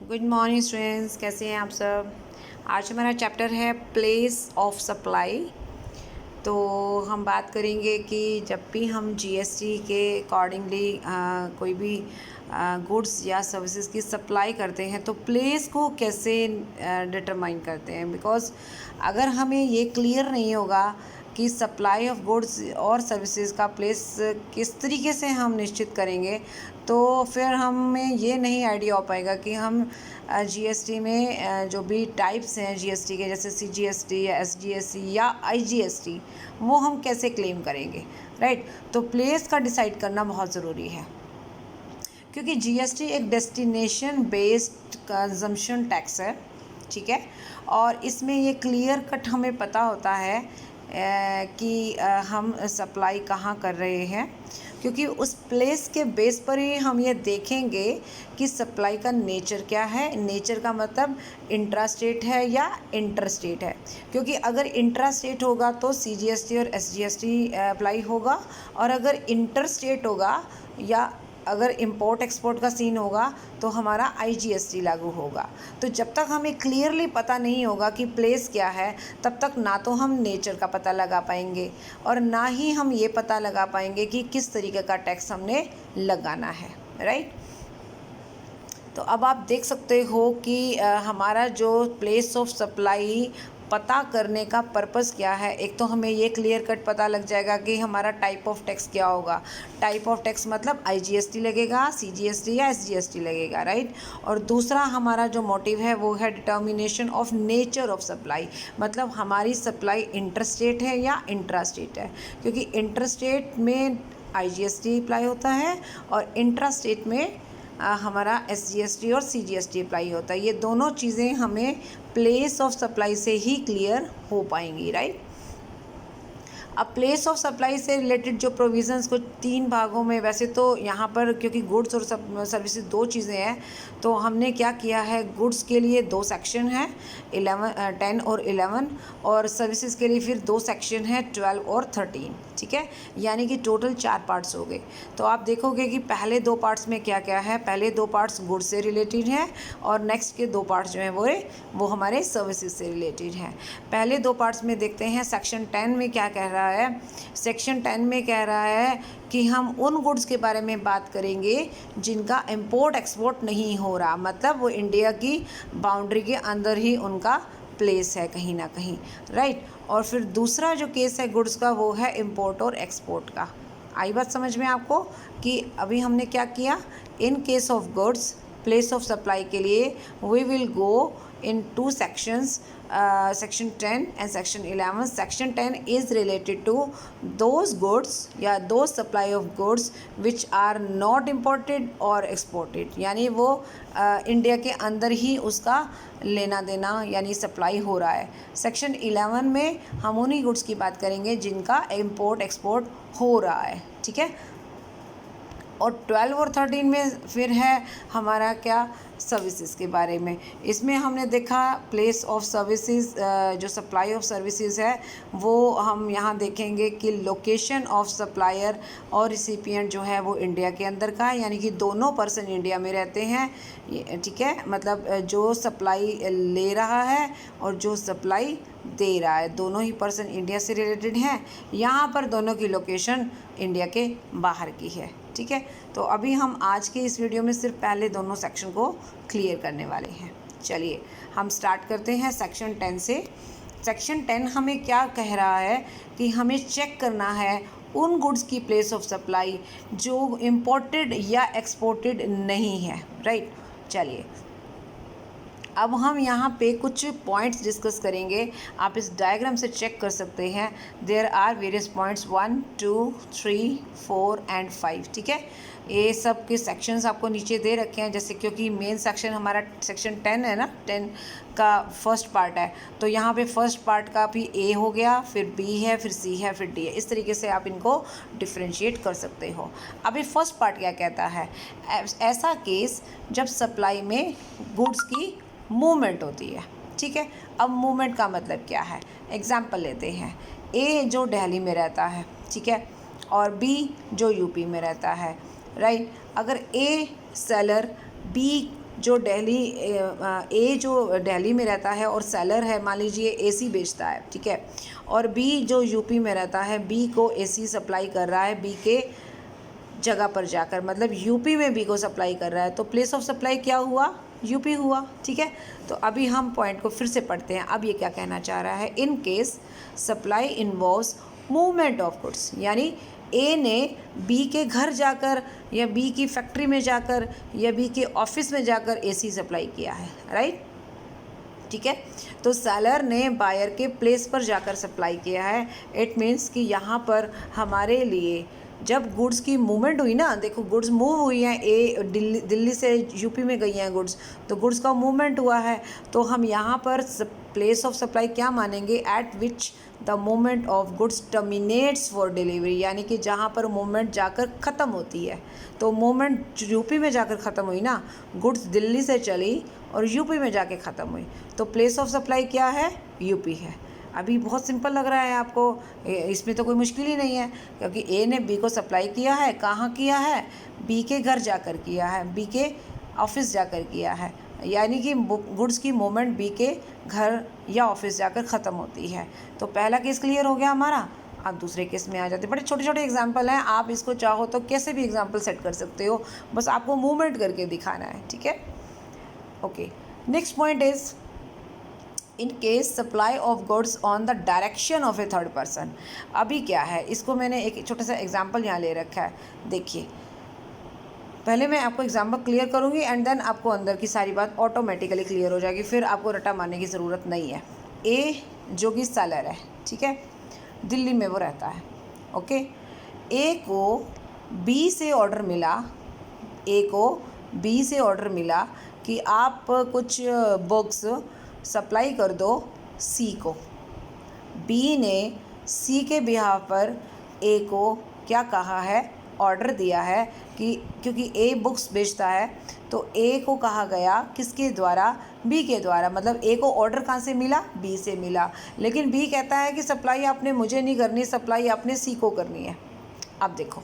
Good morning students, कैसे हैं आप सब। आज हमारा चैप्टर है प्लेस ऑफ सप्लाई। तो हम बात करेंगे कि जब भी हम जीएसटी के अकॉर्डिंगली कोई भी गुड्स या सर्विसेज की सप्लाई करते हैं तो प्लेस को कैसे डिटरमाइन करते हैं। बिकॉज़ अगर हमें ये क्लियर नहीं होगा कि सप्लाई ऑफ गुड्स और सर्विसेज का प्लेस किस तरीके से हम निश्चित करेंगे तो फिर हमें ये नहीं आइडिया हो पाएगा कि हम जीएसटी में जो भी टाइप्स हैं जीएसटी के, जैसे सीजीएसटी या एसजीएसटी या आईजीएसटी, वो हम कैसे क्लेम करेंगे, राइट। तो प्लेस का डिसाइड करना बहुत ज़रूरी है, क्योंकि जीएसटी एक डेस्टिनेशन बेस्ड कंजम्पशन टैक्स है, ठीक है। और इसमें ये क्लियर कट हमें पता होता है कि हम सप्लाई कहाँ कर रहे हैं, क्योंकि उस प्लेस के बेस पर ही हम ये देखेंगे कि सप्लाई का नेचर क्या है। नेचर का मतलब इंट्रा स्टेट है या इंटर स्टेट है, क्योंकि अगर इंट्रा स्टेट होगा तो सीजीएसटी और एसजीएसटी अप्लाई होगा, और अगर इंटर स्टेट होगा या अगर इंपोर्ट एक्सपोर्ट का सीन होगा तो हमारा आईजीएसटी लागू होगा। तो जब तक हमें क्लियरली पता नहीं होगा कि प्लेस क्या है, तब तक ना तो हम नेचर का पता लगा पाएंगे और ना ही हम ये पता लगा पाएंगे कि किस तरीके का टैक्स हमने लगाना है, राइट। तो अब आप देख सकते हो कि हमारा जो प्लेस ऑफ सप्लाई पता करने का पर्पस क्या है। एक तो हमें ये क्लियर कट पता लग जाएगा कि हमारा टाइप ऑफ टैक्स क्या होगा। टाइप ऑफ टैक्स मतलब आईजीएसटी लगेगा, सीजीएसटी या एसजीएसटी लगेगा, राइट। और दूसरा हमारा जो मोटिव है वो है determination of nature of supply, मतलब हमारी सप्लाई इंटरस्टेट है या इंट्रास्टेट है, क्योंकि इंटरस्टेट में आईजीएसटी अप्लाई होता है और इंट्रास्टेट में हमारा एसजीएसटी और सीजीएसटी अप्लाई होता है। ये दोनों चीज़ें हमें प्लेस ऑफ सप्लाई से ही क्लियर हो पाएंगी, राइट। अब प्लेस ऑफ सप्लाई से रिलेटेड जो प्रोविज़न्स कुछ 3 भागों में, वैसे तो यहाँ पर क्योंकि गुड्स और सर्विसेज 2 चीज़ें हैं तो हमने क्या किया है, गुड्स के लिए 2 सेक्शन हैं 10 और 11, और सर्विसेज के लिए फिर 2 सेक्शन हैं 12 और 13, ठीक है। यानी कि टोटल 4 पार्ट्स हो गए। तो आप देखोगे कि पहले 2 पार्ट्स में क्या क्या है। पहले 2 पार्ट्स गुड्स से रिलेटेड हैं और नेक्स्ट के 2 पार्ट्स जो हैं वो हमारे सर्विसेज से रिलेटेड हैं। पहले 2 पार्ट्स में देखते हैं सेक्शन 10 में क्या कह रहा है। सेक्शन 10 में कह रहा है कि हम उन गुड्स के बारे में बात करेंगे जिनका इंपोर्ट एक्सपोर्ट नहीं हो रहा, मतलब वो इंडिया की बाउंड्री के अंदर ही उनका प्लेस है कहीं ना कहीं, राइट। और फिर दूसरा जो केस है गुड्स का वो है इंपोर्ट और एक्सपोर्ट का। आई बात समझ में आपको कि अभी हमने क्या किया। In case of goods place of supply के लिए we will go in 2 sections, section 10 and section 11. section 10 is related to those goods या those supply of goods which are not imported or exported, यानी वो India के अंदर ही उसका लेना देना यानी सप्लाई हो रहा है। सेक्शन 11 में हम उन्हीं गुड्स की बात करेंगे जिनका इम्पोर्ट एक्सपोर्ट हो रहा है, ठीक है। और 12 और 13 में फिर है हमारा क्या, सर्विसेज के बारे में। इसमें हमने देखा प्लेस ऑफ सर्विसेज, जो सप्लाई ऑफ सर्विसेज है वो हम यहाँ देखेंगे कि लोकेशन ऑफ सप्लायर और रिसिपिएंट जो है वो इंडिया के अंदर का है, यानी कि दोनों पर्सन इंडिया में रहते हैं, ठीक है। मतलब जो सप्लाई ले रहा है और जो सप्लाई दे रहा है दोनों ही पर्सन इंडिया से रिलेटेड हैं। यहाँ पर दोनों की लोकेशन इंडिया के बाहर की है, ठीक है। तो अभी हम आज के इस वीडियो में सिर्फ पहले दोनों सेक्शन को क्लियर करने वाले हैं। चलिए हम स्टार्ट करते हैं सेक्शन 10 से। सेक्शन 10 हमें क्या कह रहा है कि हमें चेक करना है उन गुड्स की प्लेस ऑफ सप्लाई जो इम्पोर्टेड या एक्सपोर्टेड नहीं है, राइट। चलिए अब हम यहाँ पे कुछ पॉइंट्स डिस्कस करेंगे। आप इस डायग्राम से चेक कर सकते हैं। There are various points 1, 2, 3, 4 and 5, ठीक है। ये सब के सेक्शंस आपको नीचे दे रखे हैं, जैसे क्योंकि मेन सेक्शन हमारा सेक्शन 10 है ना, 10 का फर्स्ट पार्ट है, तो यहाँ पे फर्स्ट पार्ट का भी ए हो गया, फिर बी है, फिर सी है, फिर डी है। इस तरीके से आप इनको डिफ्रेंशिएट कर सकते हो। अभी फर्स्ट पार्ट क्या कहता है, ऐसा केस जब सप्लाई में गुड्स की मूवमेंट होती है, ठीक है। अब मूवमेंट का मतलब क्या है, एग्जाम्पल लेते हैं। ए जो दिल्ली में रहता है, ठीक है, और बी जो यूपी में रहता है, राइट। अगर ए सेलर बी जो दिल्ली ए जो दिल्ली में रहता है और सेलर है, मान लीजिए एसी बेचता है, ठीक है, और बी जो यूपी में रहता है, बी को एसी सप्लाई कर रहा है बी के जगह पर जाकर, मतलब यूपी में बी को सप्लाई कर रहा है, तो प्लेस ऑफ सप्लाई क्या हुआ, यूपी हुआ, ठीक है। तो अभी हम पॉइंट को फिर से पढ़ते हैं। अब ये क्या कहना चाह रहा है, in case supply involves movement of goods, यानी ए ने बी के घर जाकर या बी की फैक्ट्री में जाकर या बी के ऑफिस में जाकर एसी सप्लाई किया है, राइट, ठीक है। तो सेलर ने बायर के प्लेस पर जाकर सप्लाई किया है। इट मीन्स कि यहाँ पर हमारे लिए जब गुड्स की मूवमेंट हुई ना, देखो गुड्स मूव हुई हैं, ए दिल्ली से यूपी में गई हैं गुड्स, तो गुड्स का मूवमेंट हुआ है, तो हम यहाँ पर प्लेस ऑफ सप्लाई क्या मानेंगे, eight which the movement of goods terminates for delivery, यानी कि जहाँ पर मूवमेंट जाकर ख़त्म होती है। तो मूवमेंट यूपी में जाकर ख़त्म हुई ना, गुड्स दिल्ली से चली और यूपी में जाके ख़त्म हुई, तो प्लेस ऑफ सप्लाई क्या है, यूपी है। अभी बहुत सिंपल लग रहा है आपको, इसमें तो कोई मुश्किल ही नहीं है, क्योंकि ए ने बी को सप्लाई किया है, कहाँ किया है, बी के घर जाकर किया है, बी के ऑफिस जाकर किया है, यानी कि गुड्स की मूवमेंट बी के घर या ऑफिस जाकर ख़त्म होती है। तो पहला केस क्लियर हो गया हमारा। आप दूसरे केस में आ जाते हैं। बड़े छोटे छोटे एग्जाम्पल हैं, आप इसको चाहो तो कैसे भी एग्जाम्पल सेट कर सकते हो, बस आपको मूवमेंट करके दिखाना है, ठीक है। Okay, next point is in case supply of goods on the direction of a third person. अभी क्या है, इसको मैंने एक छोटा सा एग्जाम्पल यहाँ ले रखा है। देखिए, पहले मैं आपको एग्जाम्पल क्लियर करूँगी एंड देन आपको अंदर की सारी बात ऑटोमेटिकली क्लियर हो जाएगी, फिर आपको रटा मारने की ज़रूरत नहीं है। ए जो कि सेलर है, ठीक है, दिल्ली में वो रहता है, ओके। ए को बी से ऑर्डर मिला, ए को बी से ऑर्डर मिला कि आप कुछ बुक्स सप्लाई कर दो सी को। बी ने सी के बिहाफ पर ए को क्या कहा है, ऑर्डर दिया है कि क्योंकि ए बुक्स बेचता है तो ए को कहा गया किसके द्वारा, बी के द्वारा, मतलब ए को ऑर्डर कहाँ से मिला, बी से मिला, लेकिन बी कहता है कि सप्लाई आपने मुझे नहीं करनी, सप्लाई आपने सी को करनी है। अब देखो,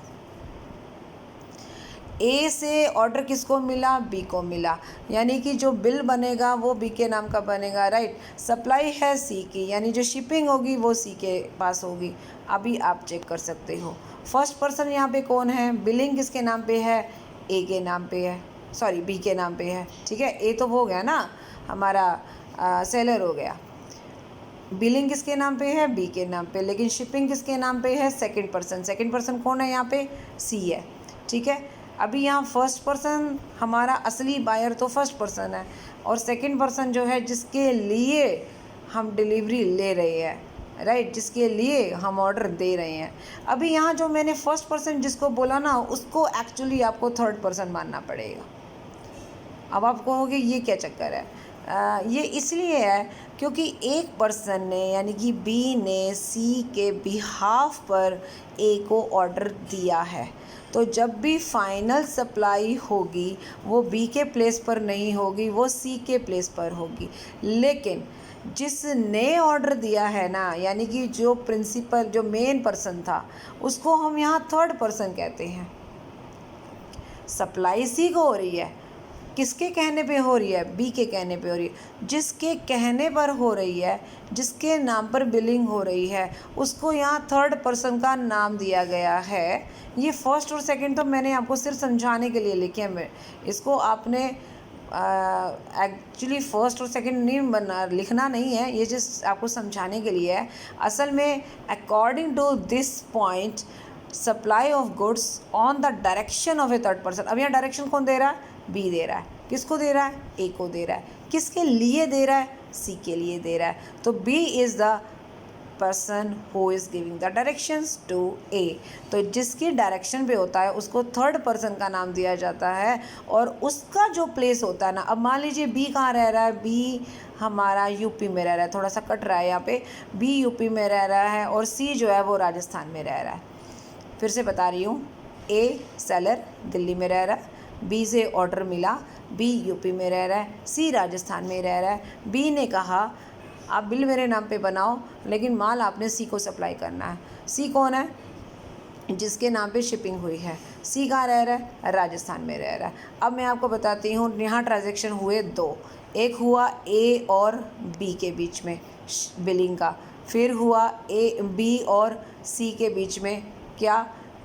ए से ऑर्डर किसको मिला, बी को मिला, यानी कि जो बिल बनेगा वो बी के नाम का बनेगा, राइट। सप्लाई है सी की, यानी जो शिपिंग होगी वो सी के पास होगी। अभी आप चेक कर सकते हो फर्स्ट पर्सन यहाँ पे कौन है, बिलिंग किसके नाम पे है, ए के नाम पे है, सॉरी बी के नाम पे है, ठीक है। ए तो हो गया ना हमारा सेलर हो गया, बिलिंग किसके नाम पे है, बी के नाम पे, लेकिन शिपिंग किसके नाम पे है, सेकंड पर्सन। सेकंड पर्सन कौन है यहाँ पे, सी है, ठीक है। अभी यहाँ फर्स्ट पर्सन हमारा असली बायर तो फर्स्ट पर्सन है, और सेकंड पर्सन जो है जिसके लिए हम डिलीवरी ले रहे हैं, राइट, जिसके लिए हम ऑर्डर दे रहे हैं। अभी यहाँ जो मैंने फर्स्ट पर्सन जिसको बोला ना, उसको एक्चुअली आपको थर्ड पर्सन मानना पड़ेगा। अब आप कहोगे ये क्या चक्कर है, ये इसलिए है क्योंकि एक पर्सन ने यानी कि बी ने सी के बिहाफ पर ए को ऑर्डर दिया है, तो जब भी फाइनल सप्लाई होगी वो बी के प्लेस पर नहीं होगी, वो सी के प्लेस पर होगी। लेकिन जिसने ऑर्डर दिया है ना, यानी कि जो प्रिंसिपल जो मेन पर्सन था, उसको हम यहाँ थर्ड पर्सन कहते हैं। सप्लाई सी को हो रही है, किसके कहने पे हो रही है, बी के कहने पे हो रही है। जिसके कहने पर हो रही है, जिसके नाम पर बिलिंग हो रही है, उसको यहाँ थर्ड पर्सन का नाम दिया गया है। ये फर्स्ट और सेकंड तो मैंने आपको सिर्फ समझाने के लिए लिखे हैं, इसको आपने एक्चुअली फर्स्ट और सेकंड नहीं लिखना नहीं है, ये जस्ट आपको समझाने के लिए है। असल में according to this point supply of goods on the direction of a third person. अब यहाँ डायरेक्शन कौन दे रहा है, बी दे रहा है, किसको दे रहा है, ए को दे रहा है, किसके लिए दे रहा है, सी के लिए दे रहा है। तो b is the person who is giving the directions to a. तो जिसकी डायरेक्शन पे होता है उसको थर्ड पर्सन का नाम दिया जाता है, और उसका जो प्लेस होता है ना, अब मान लीजिए बी कहाँ रह रहा है, बी हमारा यूपी में रह रहा है, थोड़ा सा कट रहा है यहाँ पे, बी यूपी में रह रहा है और सी जो है वो राजस्थान में रह रहा है। फिर से बता रही हूँ, ए सेलर दिल्ली में रह रहा है, बी से ऑर्डर मिला, बी यूपी में रह रहा है, सी राजस्थान में रह रहा है। बी ने कहा आप बिल मेरे नाम पे बनाओ, लेकिन माल आपने सी को सप्लाई करना है। सी कौन है, जिसके नाम पे शिपिंग हुई है। सी कहाँ रह रहा है, राजस्थान में रह रहा है। अब मैं आपको बताती हूँ, यहाँ ट्रांजैक्शन हुए दो, एक हुआ ए और बी के बीच में बिलिंग का, फिर हुआ ए बी और सी के बीच में। क्या,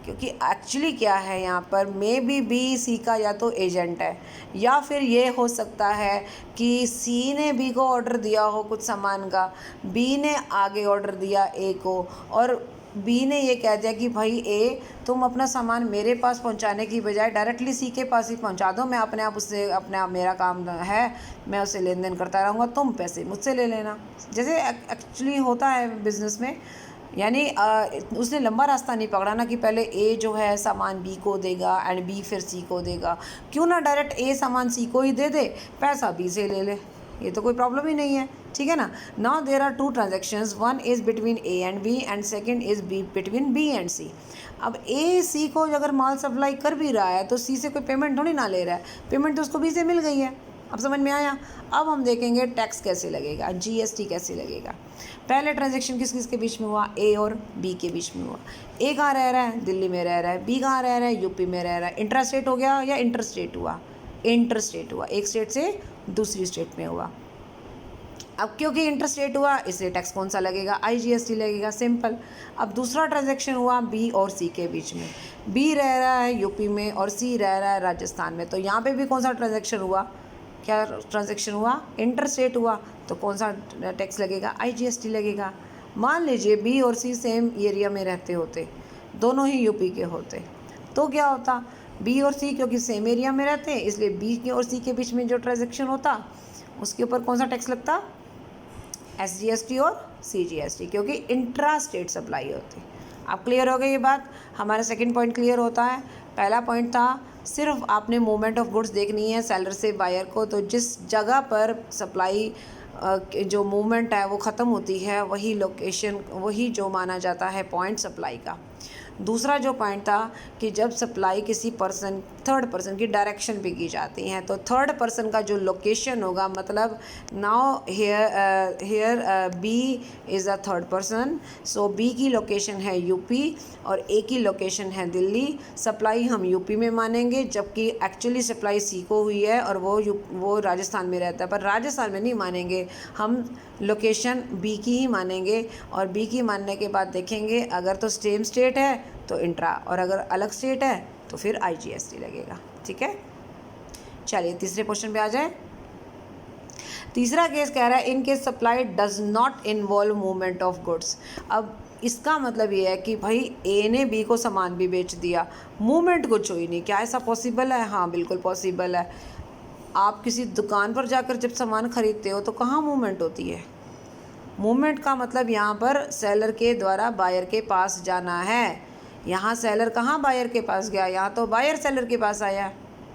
क्योंकि एक्चुअली क्या है यहाँ पर, मे बी सी का या तो एजेंट है, या फिर ये हो सकता है कि सी ने बी को ऑर्डर दिया हो कुछ सामान का, बी ने आगे ऑर्डर दिया ए को, और बी ने ये कह दिया कि भाई ए, तुम अपना सामान मेरे पास पहुंचाने की बजाय डायरेक्टली सी के पास ही पहुंचा दो, मैं अपने आप उससे, अपने आप मेरा काम है, मैं उससे लेन देन करता रहूँगा, तुम पैसे मुझसे ले लेना। जैसे एक्चुअली होता है बिज़नेस में, यानी उसने लंबा रास्ता नहीं पकड़ा ना कि पहले ए जो है सामान बी को देगा एंड बी फिर सी को देगा। क्यों ना डायरेक्ट ए सामान सी को ही दे दे, पैसा बी से ले ले, ये तो कोई प्रॉब्लम ही नहीं है, ठीक है ना। Now there are two transactions, one is between a and b and second is b between b and c. अब ए सी को अगर माल सप्लाई कर भी रहा है तो सी से कोई पेमेंट थोड़ी ना ले रहा है, पेमेंट तो उसको बी से मिल गई है। अब समझ में आया। अब हम देखेंगे टैक्स कैसे लगेगा, जीएसटी कैसे लगेगा। पहले ट्रांजैक्शन किस किस के बीच में हुआ, ए और बी के बीच में हुआ। ए कहाँ रह रहा है, दिल्ली में रह रहा है, बी कहाँ रह रहा है, यूपी में रह रहा है। इंट्रा स्टेट हो गया या इंटर स्टेट हुआ, इंटर स्टेट हुआ, एक स्टेट से दूसरी स्टेट में हुआ। अब क्योंकि इंटर स्टेट हुआ इसलिए टैक्स कौन सा लगेगा, आईजीएसटी लगेगा, सिंपल। अब दूसरा ट्रांजैक्शन हुआ बी और सी के बीच में, बी रह रहा है यूपी में और सी रह रहा है राजस्थान में, तो यहाँ पे भी कौन सा ट्रांजैक्शन हुआ, क्या ट्रांजैक्शन हुआ, इंटर स्टेट हुआ, तो कौन सा टैक्स लगेगा, आईजीएसटी लगेगा। मान लीजिए बी और सी सेम एरिया में रहते होते, दोनों ही यूपी के होते, तो क्या होता, बी और सी क्योंकि सेम एरिया में रहते हैं इसलिए बी के और सी के बीच में जो ट्रांजैक्शन होता उसके ऊपर कौन सा टैक्स लगता, एसजीएसटी और सीजीएसटी, क्योंकि इंट्रा स्टेट सप्लाई होती। अब क्लियर हो गई ये बात। हमारा सेकंड पॉइंट क्लियर होता है। पहला पॉइंट था सिर्फ आपने मूवमेंट ऑफ गुड्स देखनी है सेलर से बायर को, तो जिस जगह पर सप्लाई जो मूवमेंट है वो ख़त्म होती है वही लोकेशन, वही जो माना जाता है पॉइंट सप्लाई का। दूसरा जो पॉइंट था कि जब सप्लाई किसी पर्सन, थर्ड पर्सन की डायरेक्शन पे की जाती हैं तो थर्ड पर्सन का जो लोकेशन होगा, मतलब now here B is a third person, so B की लोकेशन है यूपी और ए की लोकेशन है दिल्ली। सप्लाई हम यूपी में मानेंगे जबकि एक्चुअली सप्लाई सी को हुई है और वो राजस्थान में रहता है, पर राजस्थान में नहीं मानेंगे, हम लोकेशन बी की ही मानेंगे। और बी की मानने के बाद देखेंगे अगर तो सेम स्टेट है तो इंट्रा, और अगर अलग स्टेट है तो फिर आईजीएसटी लगेगा, ठीक है। चलिए तीसरे क्वेश्चन पे आ जाए। तीसरा केस कह रहा है in case supply does not involve movement of goods. अब इसका मतलब ये है कि भाई ए ने बी को सामान भी बेच दिया, मूवमेंट कुछ हुई नहीं, क्या ऐसा पॉसिबल है? हाँ बिल्कुल पॉसिबल है। आप किसी दुकान पर जाकर जब सामान खरीदते हो तो कहाँ मूवमेंट होती है? मूवमेंट का मतलब यहाँ पर सेलर के द्वारा बायर के पास जाना है। यहाँ सेलर कहाँ बायर के पास गया, यहाँ तो बायर सेलर के पास आया,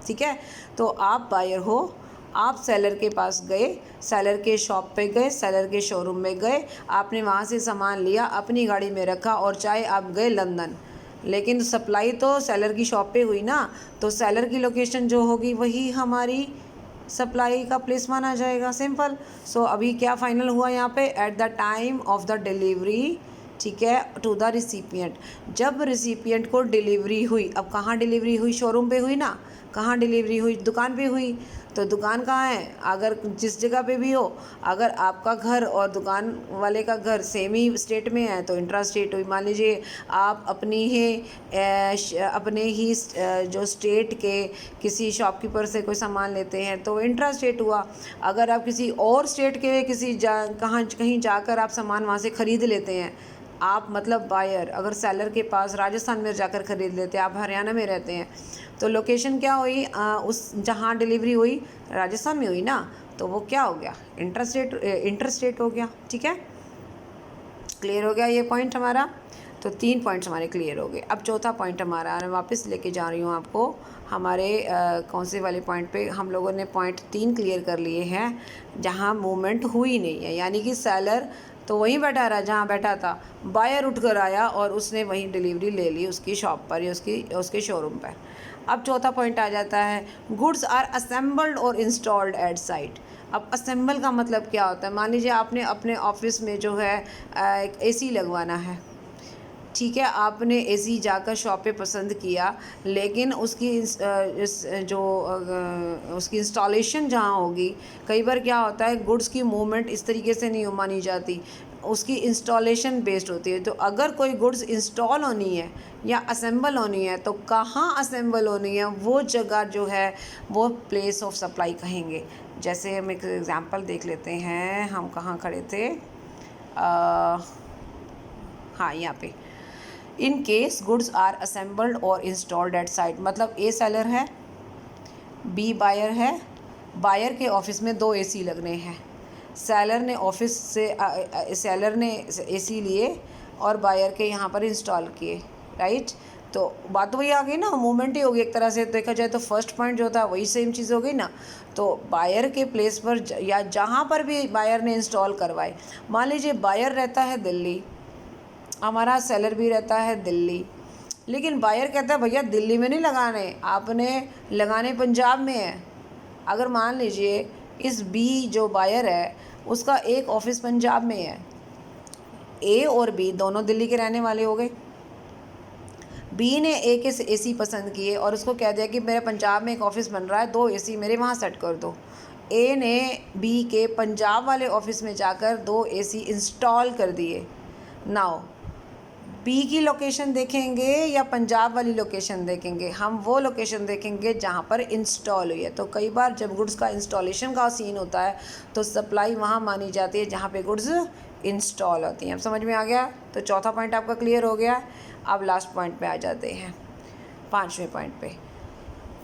ठीक है। तो आप बायर हो, आप सेलर के पास गए, सेलर के शॉप पे गए, सेलर के शोरूम में गए, आपने वहाँ से सामान लिया, अपनी गाड़ी में रखा और चाहे आप गए लंदन, लेकिन सप्लाई तो सेलर की शॉप पे हुई ना, तो सेलर की लोकेशन जो होगी वही हमारी सप्लाई का प्लेस माना जाएगा, सिंपल। सो अभी क्या फाइनल हुआ यहाँ पे, at the time of the delivery, ठीक है, टू द रिसिपिएंट, जब रिसिपिएंट को डिलीवरी हुई। अब कहाँ डिलीवरी हुई, शोरूम पे हुई ना, कहाँ डिलीवरी हुई, दुकान पे हुई। तो दुकान कहाँ है, अगर जिस जगह पे भी हो, अगर आपका घर और दुकान वाले का घर सेम ही स्टेट में है तो इंट्रा स्टेट हुई। मान लीजिए आप अपने ही जो स्टेट के किसी शॉपकीपर से कोई सामान लेते हैं तो इंट्रा स्टेट हुआ। अगर आप किसी और स्टेट के कहीं जाकर आप सामान वहाँ से ख़रीद लेते हैं, आप मतलब बायर अगर सेलर के पास राजस्थान में जाकर ख़रीद लेते हैं, आप हरियाणा में रहते हैं, तो लोकेशन क्या हुई, उस जहाँ डिलीवरी हुई राजस्थान में हुई ना, तो वो क्या हो गया, इंटर स्टेट हो गया, ठीक है। क्लियर हो गया ये पॉइंट हमारा। तो 3 पॉइंट्स हमारे क्लियर हो गए। अब चौथा पॉइंट हमारा, मैं वापस लेके जा रही हूँ आपको हमारे कौन से वाले पॉइंट पे, हम लोगों ने पॉइंट 3 क्लियर कर लिए हैं जहाँ मूवमेंट हुई नहीं है, यानी कि सेलर तो वहीं बैठा रहा जहाँ बैठा था, बायर उठकर आया और उसने वहीं डिलीवरी ले ली उसकी शॉप पर या उसके शोरूम पर। अब चौथा पॉइंट आ जाता है, गुड्स आर असेंबल्ड और इंस्टॉल्ड एट साइट। अब असेंबल का मतलब क्या होता है, मान लीजिए आपने अपने ऑफिस में जो है एक एसी लगवाना है, ठीक है, आपने एसी जाकर शॉप पे पसंद किया, लेकिन उसकी उसकी इंस्टॉलेशन जहाँ होगी, कई बार क्या होता है गुड्स की मूवमेंट इस तरीके से नहीं मानी जाती, उसकी इंस्टॉलेशन बेस्ड होती है। तो अगर कोई गुड्स इंस्टॉल होनी है या असेंबल होनी है तो कहाँ असेंबल होनी है, वो जगह जो है वो प्लेस ऑफ सप्लाई कहेंगे। जैसे हम एक एग्ज़ाम्पल देख लेते हैं, हम कहाँ खड़े थे, हाँ यहाँ पे, in case goods are assembled और इंस्टॉल्ड एट साइट। मतलब ए सेलर है, बी बायर है, बायर के ऑफिस में 2 एसी लगने हैं, सेलर ने ऑफिस से सेलर ने एसी लिए और बायर के यहाँ पर इंस्टॉल किए, राइट। तो बात वही आ गई ना, मूवमेंट ही होगी एक तरह से देखा जाए तो। फर्स्ट पॉइंट जो था वही सेम चीज़ हो गई ना। तो बायर के प्लेस पर या जहाँ पर भी बायर ने इंस्टॉल करवाए, मान लीजिए बायर रहता है दिल्ली, हमारा सेलर भी रहता है दिल्ली, लेकिन बायर कहता है भैया दिल्ली में नहीं लगाने, आपने लगाने पंजाब में है। अगर मान लीजिए इस बी जो बायर है उसका एक ऑफिस पंजाब में है, ए और बी दोनों दिल्ली के रहने वाले हो गए। बी ने ए के एसी पसंद किए और उसको कह दिया कि मेरे पंजाब में एक ऑफिस बन रहा है, 2 एसी मेरे वहाँ सेट कर दो। ए ने बी के पंजाब वाले ऑफिस में जाकर 2 एसी इंस्टॉल कर दिए। नाउ बी की लोकेशन देखेंगे या पंजाब वाली लोकेशन देखेंगे? हम वो लोकेशन देखेंगे जहाँ पर इंस्टॉल हुई है। तो कई बार जब गुड्स का इंस्टॉलेशन का सीन होता है तो सप्लाई वहाँ मानी जाती है जहाँ पे गुड्स इंस्टॉल होती हैं। अब समझ में आ गया? तो चौथा पॉइंट आपका क्लियर हो गया। अब लास्ट पॉइंट पे आ जाते हैं, 5वें पॉइंट पे।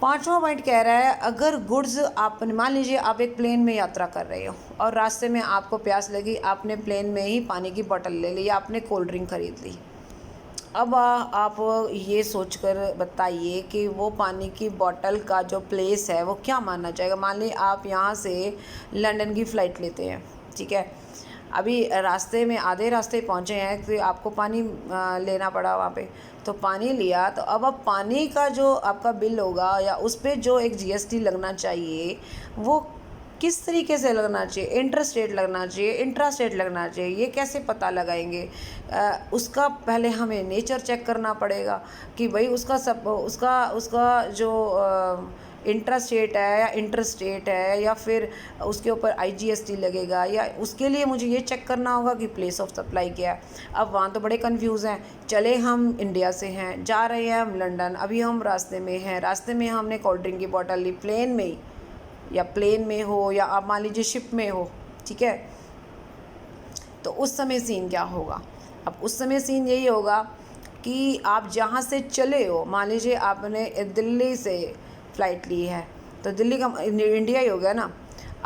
5वां पॉइंट कह रहा है, अगर गुड्स आप मान लीजिए आप एक प्लेन में यात्रा कर रहे हो और रास्ते में आपको प्यास लगी, आपने प्लेन में ही पानी की बोतल ले ली या आपने कोल्ड ड्रिंक खरीद ली। अब आप ये सोचकर बताइए कि वो पानी की बोतल का जो प्लेस है वो क्या माना जाएगा। मान लीजिए आप यहाँ से लंदन की फ़्लाइट लेते हैं, ठीक है, अभी रास्ते में आधे रास्ते पहुँचे हैं तो आपको पानी लेना पड़ा वहाँ पे, तो पानी लिया। तो अब पानी का जो आपका बिल होगा या उस पर जो एक जीएसटी लगना चाहिए वो किस तरीके से लगना चाहिए? इंटर स्टेट लगना चाहिए, इंट्रा स्टेट लगना चाहिए, ये कैसे पता लगाएंगे? उसका पहले हमें नेचर चेक करना पड़ेगा कि भाई उसका जो इंट्रा स्टेट है या इंटर स्टेट है या फिर उसके ऊपर आईजीएसटी लगेगा, या उसके लिए मुझे ये चेक करना होगा कि प्लेस ऑफ सप्लाई क्या है। अब वहाँ तो बड़े कंफ्यूज हैं। चले हम इंडिया से हैं, जा रहे हैं हम लंदन, अभी हम रास्ते में हैं, रास्ते में हमने कोल्ड ड्रिंक की बोतल ली, प्लेन में ही, या प्लेन में हो या आप मान लीजिए शिप में हो, ठीक है। तो उस समय सीन क्या होगा? अब उस समय सीन यही होगा कि आप जहाँ से चले हो, मान लीजिए आपने दिल्ली से फ़्लाइट ली है, तो दिल्ली का इंडिया ही हो गया ना।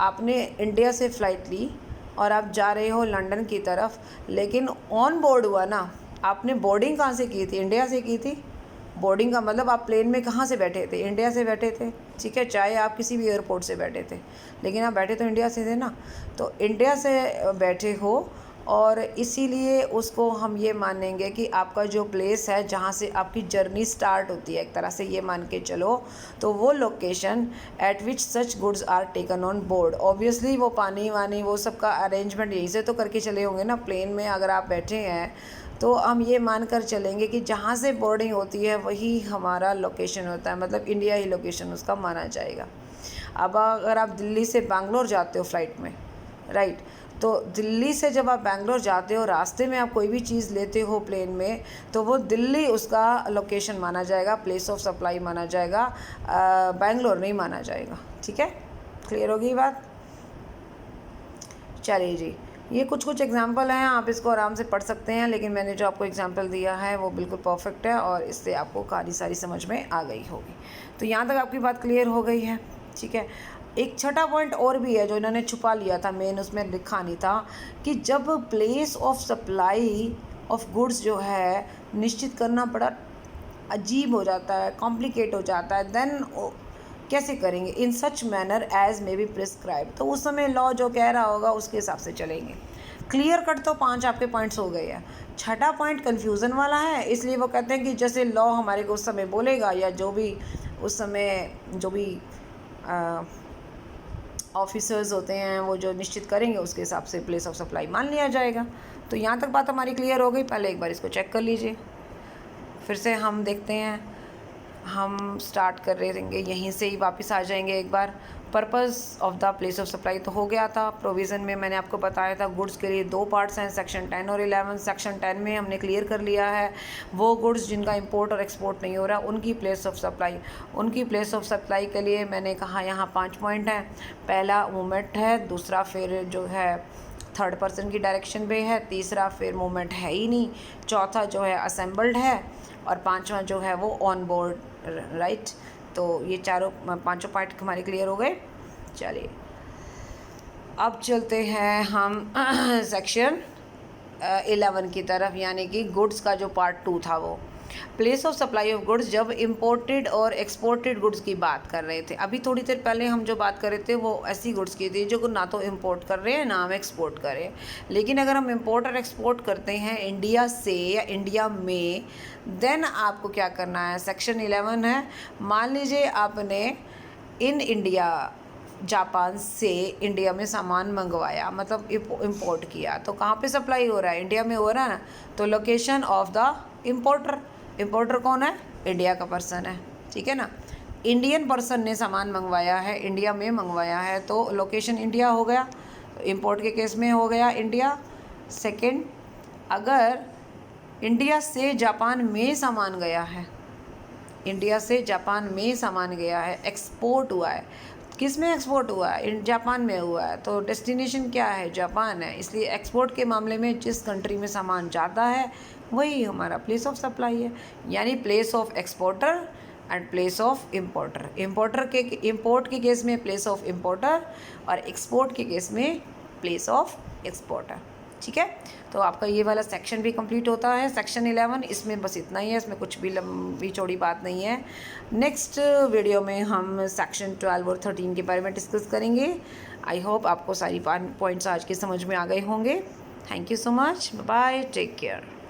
आपने इंडिया से फ़्लाइट ली और आप जा रहे हो लंदन की तरफ, लेकिन ऑन बोर्ड हुआ ना, आपने बोर्डिंग कहाँ से की थी? इंडिया से की थी। बोर्डिंग का मतलब आप प्लेन में कहाँ से बैठे थे? इंडिया से बैठे थे, ठीक है, चाहे आप किसी भी एयरपोर्ट से बैठे थे, लेकिन आप बैठे तो इंडिया से थे ना। तो इंडिया से बैठे हो और इसीलिए उसको हम ये मानेंगे कि आपका जो प्लेस है जहाँ से आपकी जर्नी स्टार्ट होती है, एक तरह से ये मान के चलो, तो वो location at which such goods are taken on board. Obviously वो पानी वानी वो सब का अरेंजमेंट यहीं से तो करके चले होंगे ना। प्लेन में अगर आप बैठे हैं तो हम ये मान कर चलेंगे कि जहाँ से बोर्डिंग होती है वही हमारा लोकेशन होता है, मतलब इंडिया ही लोकेशन उसका माना जाएगा। अब अगर आप दिल्ली से बैंगलोर जाते हो फ़्लाइट में, राइट, तो दिल्ली से जब आप बैंगलोर जाते हो, रास्ते में आप कोई भी चीज़ लेते हो प्लेन में, तो वो दिल्ली उसका लोकेशन माना जाएगा, प्लेस ऑफ सप्लाई माना जाएगा, बैंगलोर नहीं माना जाएगा। ठीक है, क्लियर होगी बात? चलिए जी, ये कुछ एग्जांपल हैं, आप इसको आराम से पढ़ सकते हैं, लेकिन मैंने जो आपको एग्जांपल दिया है वो बिल्कुल परफेक्ट है और इससे आपको कहानी सारी समझ में आ गई होगी। तो यहाँ तक आपकी बात क्लियर हो गई है, ठीक है। एक छठा पॉइंट और भी है जो इन्होंने छुपा लिया था, मेन उसमें लिखा नहीं था, कि जब place of supply of goods जो है निश्चित करना बड़ा अजीब हो जाता है, कॉम्प्लिकेट हो जाता है, देन कैसे करेंगे? In such manner as may be prescribe. तो उस समय लॉ जो कह रहा होगा उसके हिसाब से चलेंगे। क्लियर कट तो 5 आपके पॉइंट्स हो गए हैं। छठा पॉइंट कन्फ्यूज़न वाला है, इसलिए वो कहते हैं कि जैसे लॉ हमारे को उस समय बोलेगा या जो भी उस समय जो भी ऑफिसर्स होते हैं वो जो निश्चित करेंगे उसके हिसाब से प्लेस ऑफ सप्लाई मान लिया जाएगा। तो यहाँ तक बात हमारी क्लियर हो गई। पहले एक बार इसको चेक कर लीजिए। फिर से हम देखते हैं, हम स्टार्ट कर रहे रहेंगे यहीं से ही वापस आ जाएंगे एक बार। Purpose of the place of supply तो हो गया था। प्रोविज़न में मैंने आपको बताया था गुड्स के लिए 2 पार्ट्स हैं, सेक्शन 10 और 11। सेक्शन 10 में हमने क्लियर कर लिया है वो गुड्स जिनका इंपोर्ट और एक्सपोर्ट नहीं हो रहा, उनकी प्लेस ऑफ सप्लाई। उनकी प्लेस ऑफ सप्लाई के लिए मैंने कहा यहाँ 5 पॉइंट हैं। पहला मूवमेंट है, दूसरा फिर जो है थर्ड पर्सन की डायरेक्शन पे है, तीसरा फिर मूवमेंट है ही नहीं, चौथा जो है असेंबल्ड है, और पांचवा जो है वो ऑन बोर्ड, राइट। तो ये पांचों पॉइंट हमारे क्लियर हो गए। चलिए अब चलते हैं हम सेक्शन 11 की तरफ, यानी कि गुड्स का जो पार्ट 2 था वो place of supply of goods. जब इंपोर्टेड और एक्सपोर्टेड गुड्स की बात कर रहे थे, अभी थोड़ी देर पहले हम जो बात कर रहे थे वो ऐसी गुड्स की थी जो ना तो इंपोर्ट कर रहे हैं ना हम एक्सपोर्ट कर रहे हैं। लेकिन अगर हम इंपोर्ट और एक्सपोर्ट करते हैं इंडिया से या इंडिया में, देन आपको क्या करना है, सेक्शन 11 है। मान लीजिए आपने इन इंडिया जापान से इंडिया में सामान मंगवाया, मतलब इंपोर्ट किया, तो कहाँ पे सप्लाई हो रहा है, इंडिया में हो रहा है ना। तो location of the importer, importer कौन है, इंडिया का पर्सन है, ठीक है ना। इंडियन पर्सन ने सामान मंगवाया है, इंडिया में मंगवाया है, तो लोकेशन इंडिया हो गया, इंपोर्ट के केस में हो गया इंडिया। सेकंड, अगर इंडिया से जापान में सामान गया है, इंडिया से जापान में सामान गया है, एक्सपोर्ट हुआ है, किस में एक्सपोर्ट हुआ है, जापान में हुआ है, तो डेस्टिनेशन क्या है, जापान है। इसलिए एक्सपोर्ट के मामले में जिस कंट्री में सामान जाता है वही हमारा प्लेस ऑफ सप्लाई है, यानी place of exporter and place of importer. Importer के इंपोर्ट के केस में प्लेस ऑफ इंपोर्टर और एक्सपोर्ट के केस में प्लेस ऑफ एक्सपोर्टर, ठीक है। तो आपका ये वाला सेक्शन भी कंप्लीट होता है, सेक्शन 11। इसमें बस इतना ही है, इसमें कुछ भी लंबी चौड़ी बात नहीं है। नेक्स्ट वीडियो में हम सेक्शन 12 और 13 के बारे में डिस्कस करेंगे। आई होप आपको सारी पॉइंट्स आज के समझ में आ गए होंगे। Thank you so much, bye, take care.